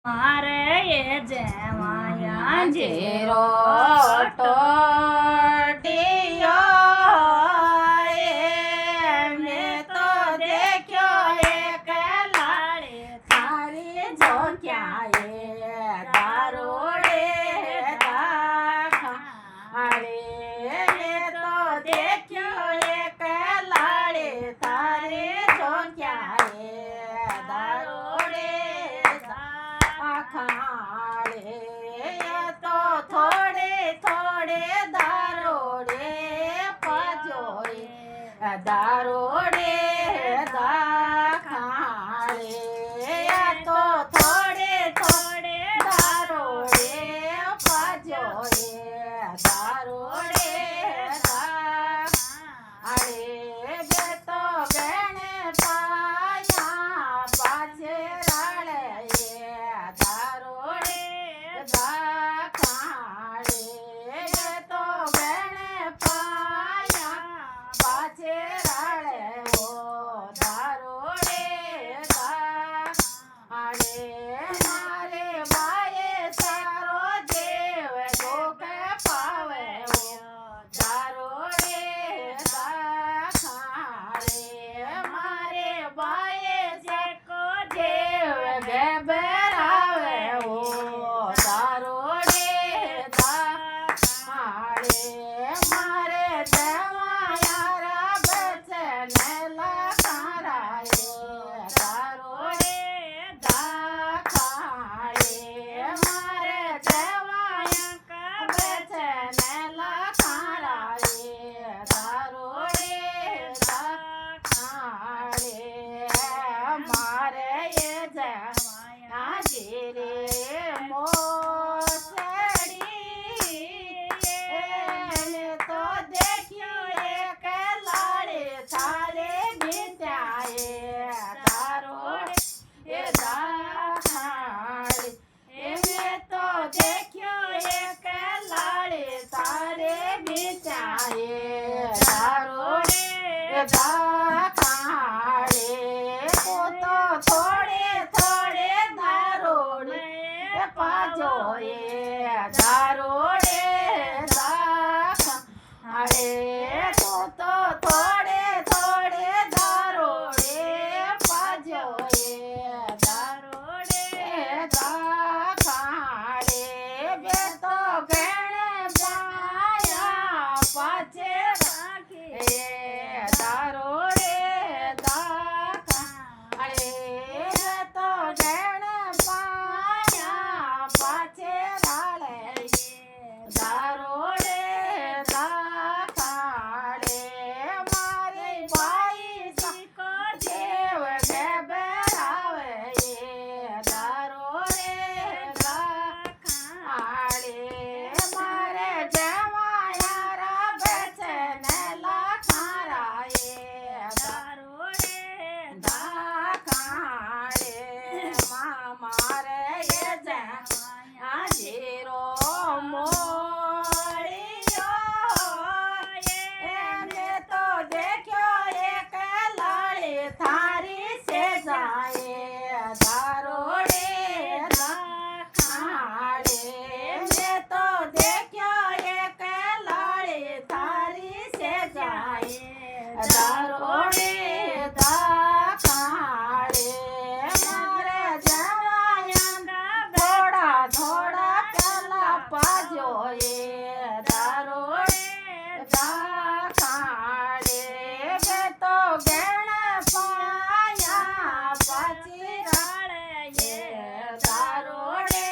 मारे ये जमाया जेरो टोटियो मैं तो देखो एक लाड़े थारी जो क्या ये दारोड़े दाखाड़े मैं तो देखो एक लाड़े थारे जो क्या ये दारोड़े खाड़े तो थोड़े थोड़े दारोड़े पजोड़े दारोड़े दाखाड़े तो थोड़े थोड़े दारोड़े पजोड़े दारोड़े दाखाड़े गे तो बेने पाया पाछे राड़े दारोड़े दाखाड़े तो बेने पाया पाछे राड़े ओ दारोड़े दाखाड़े मारे बाये सारो देव गोके पावे ओ दारोड़े दाखाड़े मारे बाये जेको देव गेबरावे ओ दारोड़े दाखाड़े मारे देवायारा बचने लखाराए दारोड़े दाखाड़े मारे देवाया का बचने लखाराए दारोड़े दाखाड़े मारे ये जमाया जीरे मोसड़ी तो देखियो एक लाड़े थारे बिचाए दारोड़े दाखाड़े में तो देखियो एक लाड़े थारे बिचाए दारोड़े दाखाड़े तो थोड़े थोड़े दारोड़े पाजोए दारोड़े दाखाड़े तो थोड़े थोड़े दारोड़े पाजोए दारोड़े दाखाड़े बे तो गणे पाया पाछे राखे दारोड़े दाखाड़े तो गणे पाया पाछे राळे दारोड़े दाखाड़े मारे भाई को देव गेबरावे दारोड़े दाखाड़े मारे जवायारा बचने लखाराए दारोड़े दाखाड़े मारे ये जवाया जीरो मोड़ियो मैं तो देखो एक लाड़ी थारी से जाए दारोड़े दाखाड़े मैं तो देखो एक लाड़ी थारी से जाए दारोड़े दाखाड़े मारे जवाया थोड़ा थोड़ा प्याला पाजोए दारोड़े दाखाड़े गे तो गणे पाया पाछी राळे दारोड़े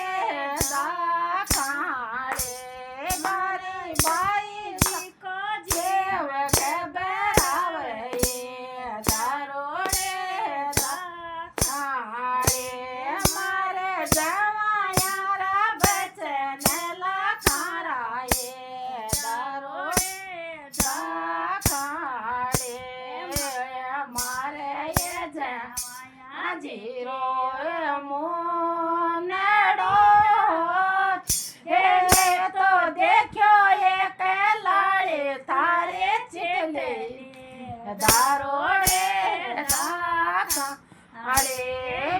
दाखाड़े मारी बाई को जेव गेबरावे दारोड़े दाखाड़े मारे जवायारा बचने लखाराए दारोड़े दाखाड़े मारे ये जमाया जीरो मोनेड़ो तो देखो एक लाड़े थारे चिले दारोड़े दाखाड़े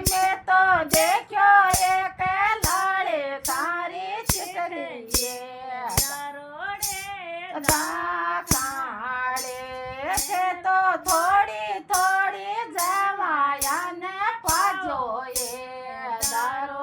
में तो देखो एक ના કાળે કે તો થોડી થોડી જમાયાને પાજો એ દારો